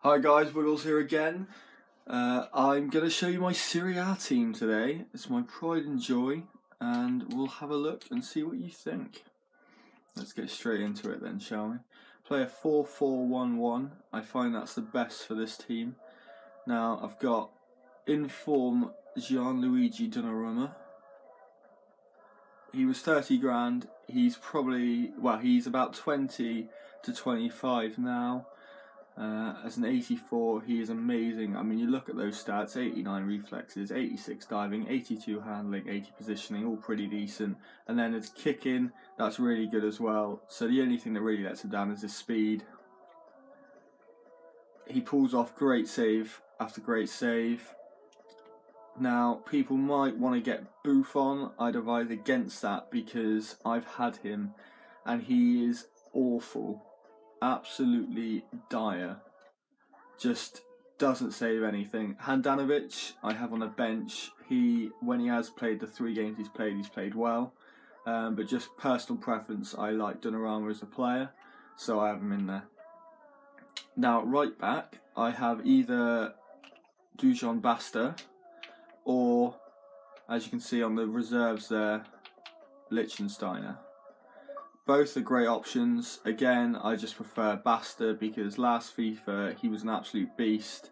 Hi guys, Wiggles here again. I'm going to show you my Serie A team today. It's my pride and joy, and we'll have a look and see what you think. Let's get straight into it then, shall we? Play a 4-4-1-1. I find that's the best for this team. Now, I've got in form Gianluigi Donnarumma. He was 30 grand. He's probably, well, he's about 20 to 25 now. As an 84, he is amazing. I mean, you look at those stats: 89 reflexes, 86 diving, 82 handling, 80 positioning, all pretty decent. And then his kicking, that's really good as well. So the only thing that really lets him down is his speed. He pulls off great save after great save. Now, people might want to get Buffon. I'd advise against that because I've had him and he is awful. Absolutely dire. Just doesn't save anything. Handanovic I have on a bench. When he has played the 3 games he's played well. But just personal preference, I like Donnarumma as a player, so I have him in there. Now, right back, I have either Dujon Basta or, as you can see on the reserves there, Lichtsteiner. Both are great options. Again, I just prefer Basta because last FIFA he was an absolute beast,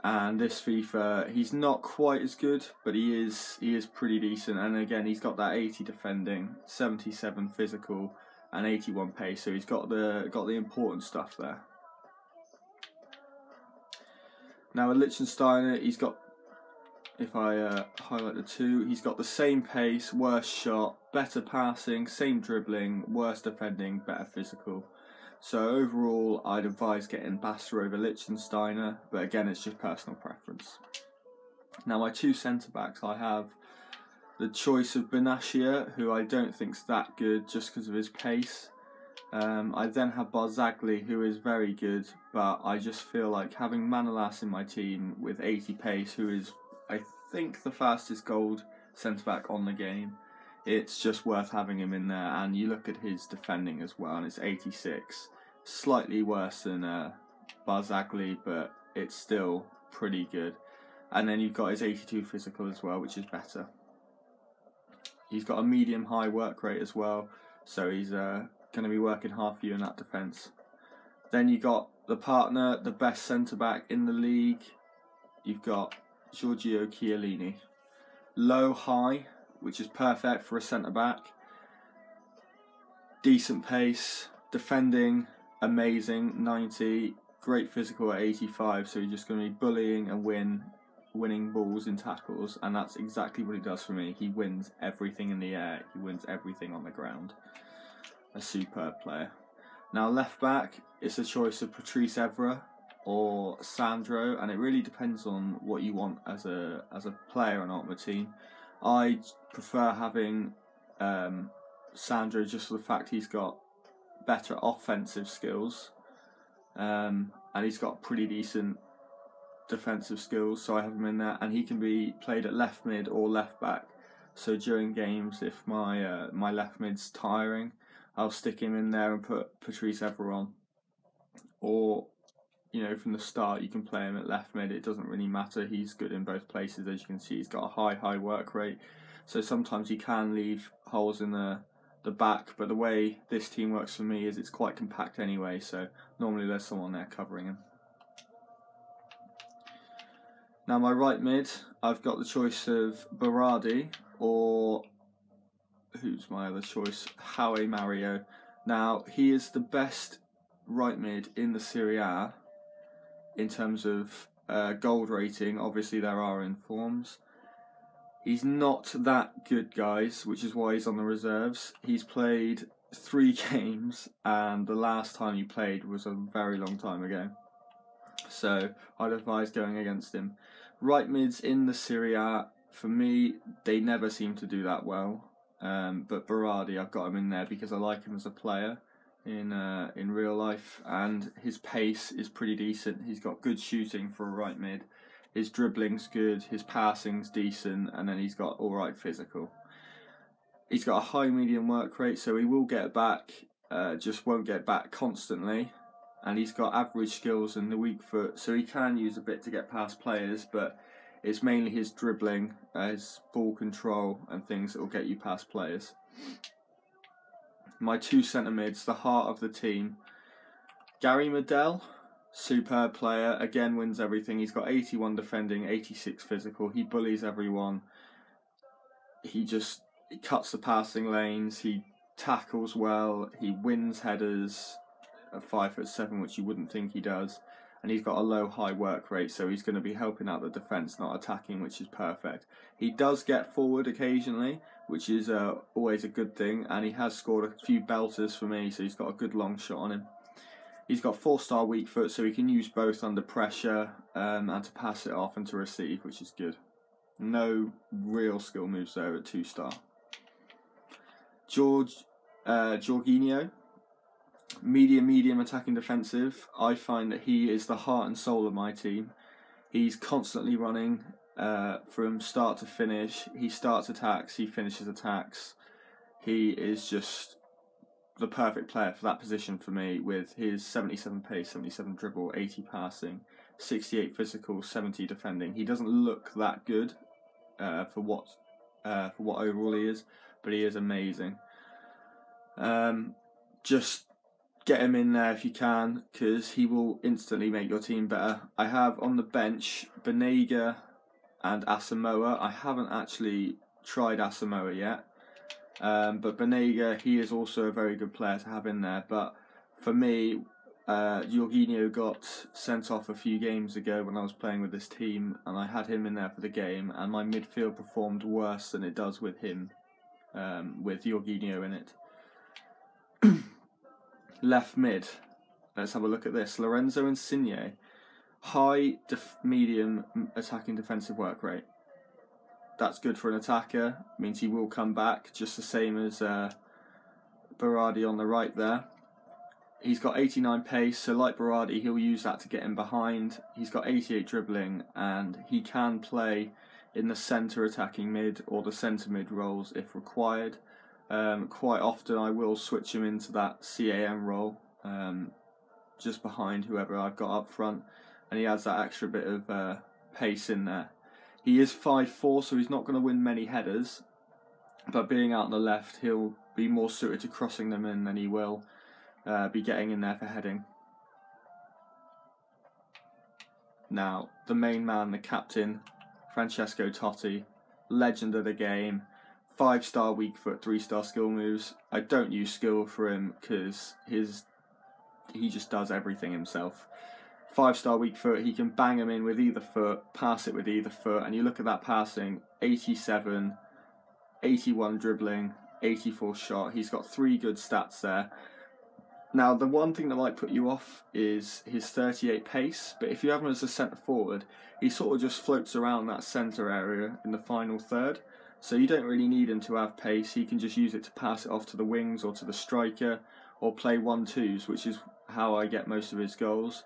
and this FIFA he's not quite as good, but he is pretty decent. And again, he's got that 80 defending, 77 physical, and 81 pace. So he's got the important stuff there. Now with Lichtsteiner, he's got, if I highlight the 2, he's got the same pace, worse shot, better passing, same dribbling, worse defending, better physical. So overall, I'd advise getting Basta over Lichtsteiner, but again, it's just personal preference. Now my 2 centre-backs, I have the choice of Benatia, who I don't think's that good just because of his pace. I then have Barzagli, who is very good, but I just feel like having Manolas in my team with 80 pace, who is, I think, the fastest gold centre-back on the game, it's just worth having him in there. And you look at his defending as well, and it's 86. Slightly worse than Barzagli, but it's still pretty good. And then you've got his 82 physical as well, which is better. He's got a medium-high work rate as well, so he's going to be working hard for you in that defence. Then you got the partner, the best centre-back in the league. You've got Giorgio Chiellini. Low, high, which is perfect for a centre-back. Decent pace, defending, amazing, 90. Great physical at 85, so you're just going to be bullying and winning balls in tackles, and that's exactly what he does for me. He wins everything in the air, he wins everything on the ground. A superb player. Now left back, it's a choice of Patrice Evra or Sandro, and it really depends on what you want as a player and not the team. I prefer having Sandro just for the fact he's got better offensive skills, and he's got pretty decent defensive skills, so I have him in there, and he can be played at left mid or left back. So during games, if my my left mid's tiring, I'll stick him in there and put Patrice Evra on. Or, you know, from the start you can play him at left mid, it doesn't really matter. He's good in both places. As you can see, he's got a high work rate, so sometimes he can leave holes in the back, but the way this team works for me is it's quite compact anyway, so normally there's someone there covering him. Now my right mid, I've got the choice of Berardi or, who's my other choice? Howie Mario. Now, he is the best right mid in the Serie A in terms of gold rating. Obviously, there are informs. He's not that good, guys, which is why he's on the reserves. He's played 3 games, and the last time he played was a very long time ago. So, I'd advise going against him. Right mids in the Serie A, for me, they never seem to do that well. But Berardi, I've got him in there because I like him as a player in real life, and his pace is pretty decent. He's got good shooting for a right mid. His dribbling's good, his passing's decent, and then he's got alright physical. He's got a high medium work rate, so he will get back, just won't get back constantly. and he's got average skills and the weak foot, so he can use a bit to get past players, but it's mainly his dribbling, his ball control and things that will get you past players. My two centre mids, the heart of the team. Gary MEDEL, superb player, again wins everything. He's got 81 defending, 86 physical. He bullies everyone. He cuts the passing lanes. He tackles well. He wins headers at 5'7", which you wouldn't think he does. And he's got a low high work rate, so he's going to be helping out the defence, not attacking, which is perfect. He does get forward occasionally, which is always a good thing, and he has scored a few belters for me, so he's got a good long shot on him. He's got 4-star weak foot, so he can use both under pressure and to pass it off and to receive, which is good. No real skill moves there at 2-star. JORGINHO. Medium attacking defensive. I find that he is the heart and soul of my team. He's constantly running from start to finish. He starts attacks, he finishes attacks. He is just the perfect player for that position for me, with his 77 pace, 77 dribble, 80 passing, 68 physical, 70 defending. He doesn't look that good for what overall he is, but he is amazing. Just get him in there if you can, because he will instantly make your team better. I have on the bench Banega and Asamoah. I haven't actually tried Asamoah yet, but Banega, he is also a very good player to have in there. But for me, JORGINHO got sent off a few games ago when I was playing with this team, and I had him in there for the game, and my midfield performed worse than it does with him, with JORGINHO in it. Left mid, let's have a look at this. Lorenzo Insigne, high medium attacking defensive work rate. That's good for an attacker, means he will come back, just the same as Berardi on the right there. He's got 89 pace, so like Berardi, he'll use that to get in behind. He's got 88 dribbling, and he can play in the centre attacking mid or the centre mid roles if required. Quite often I will switch him into that CAM role, just behind whoever I've got up front, and he adds that extra bit of pace in there. He is 5'4", so he's not going to win many headers, but being out on the left, he'll be more suited to crossing them in than he will be getting in there for heading. Now, the main man, the captain, Francesco Totti, legend of the game. 5-star weak foot, 3-star skill moves. I don't use skill for him because he just does everything himself. 5-star weak foot, he can bang him in with either foot, pass it with either foot, and you look at that passing, 87, 81 dribbling, 84 shot. He's got 3 good stats there. Now, the one thing that might put you off is his 38 pace, but if you have him as a centre forward, he sort of just floats around that centre area in the final third. So you don't really need him to have pace. He can just use it to pass it off to the wings or to the striker, or play 1-2s, which is how I get most of his goals.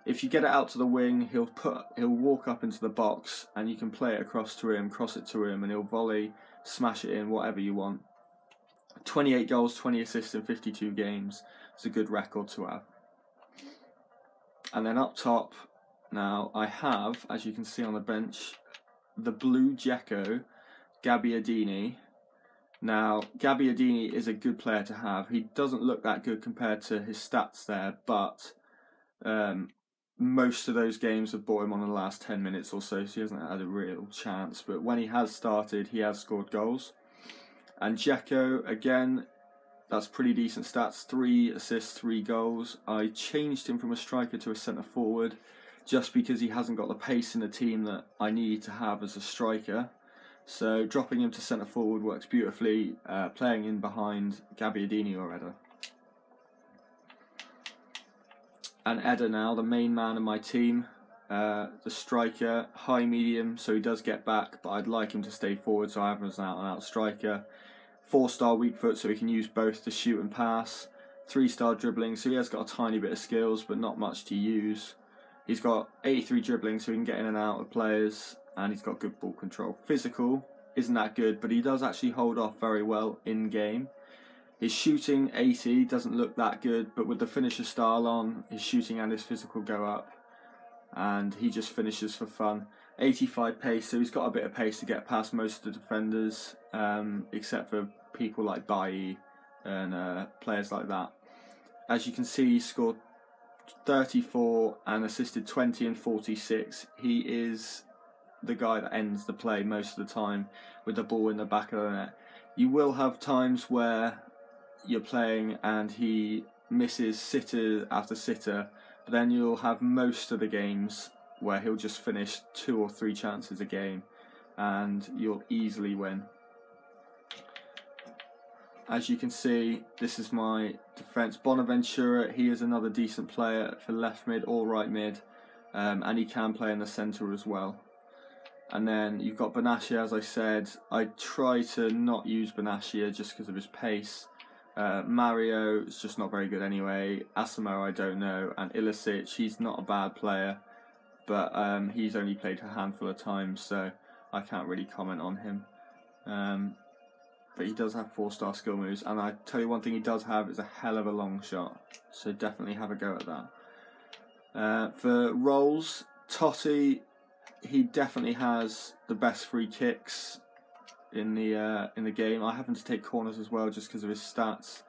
If you get it out to the wing, he'll walk up into the box, and you can play it across to him, cross it to him, and he'll volley, smash it in, whatever you want. 28 goals, 20 assists in 52 games. It's a good record to have. And then up top, now I have, as you can see on the bench, the blue Dzeko, Gabbiadini. Now, Gabbiadini is a good player to have. He doesn't look that good compared to his stats there, but most of those games have brought him on in the last 10 minutes or so he hasn't had a real chance. But when he has started, he has scored goals. And Dzeko, again, that's pretty decent stats. 3 assists, 3 goals. I changed him from a striker to a centre forward just because he hasn't got the pace in the team that I need to have as a striker. So dropping him to centre forward works beautifully, playing in behind Gabbiadini or Eder. And Eder now, the main man of my team, the striker, high medium, so he does get back, but I'd like him to stay forward, so I have him as an out-and-out striker. 4-star weak foot, so he can use both to shoot and pass. 3-star dribbling, so he has got a tiny bit of skills, but not much to use. He's got 83 dribbling, so he can get in and out of players. And he's got good ball control. Physical isn't that good, but he does actually hold off very well in game. His shooting 80 doesn't look that good, but with the finisher style on, his shooting and his physical go up, and he just finishes for fun. 85 pace, so he's got a bit of pace to get past most of the defenders, except for people like Bailly and players like that. As you can see, he scored 34 and assisted 20 and 46. He is the guy that ends the play most of the time with the ball in the back of the net. You will have times where you're playing and he misses sitter after sitter, but then you'll have most of the games where he'll just finish 2 or 3 chances a game and you'll easily win. As you can see, this is my defence. Bonaventura, he is another decent player for left mid or right mid, and he can play in the centre as well. And then you've got Benashia, as I said. I try to not use Benashia just because of his pace. Mario is just not very good anyway. Asamoah, I don't know. And Ilicic, he's not a bad player, but he's only played a handful of times, so I can't really comment on him. But he does have 4-star skill moves, and I tell you one thing he does have is a hell of a long shot, so definitely have a go at that. For roles, Totti, he definitely has the best free kicks in the game. I happen to take corners as well just because of his stats.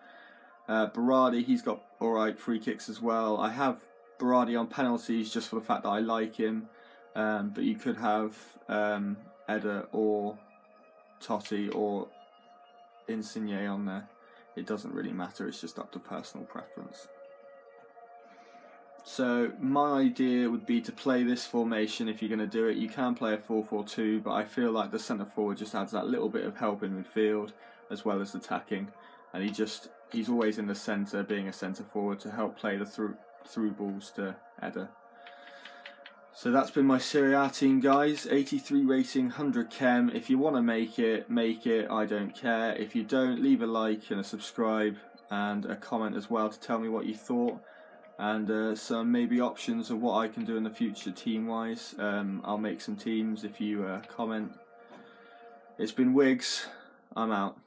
Berardi, he's got alright free kicks as well. I have Berardi on penalties just for the fact that I like him, but you could have Eder or Totti or Insigne on there. It doesn't really matter, it's just up to personal preference. So my idea would be to play this formation if you're going to do it. You can play a 4-4-2, but I feel like the centre forward just adds that little bit of help in midfield as well as attacking, and he's always in the centre, being a centre forward, to help play the through balls to Eder. So that's been my Serie A team, guys. 83 rating, 100 chem. If you want to make it, I don't care. If you don't, leave a like and a subscribe and a comment as well to tell me what you thought, and some maybe options of what I can do in the future team wise. I'll make some teams if you comment. It's been Wiggs, I'm out.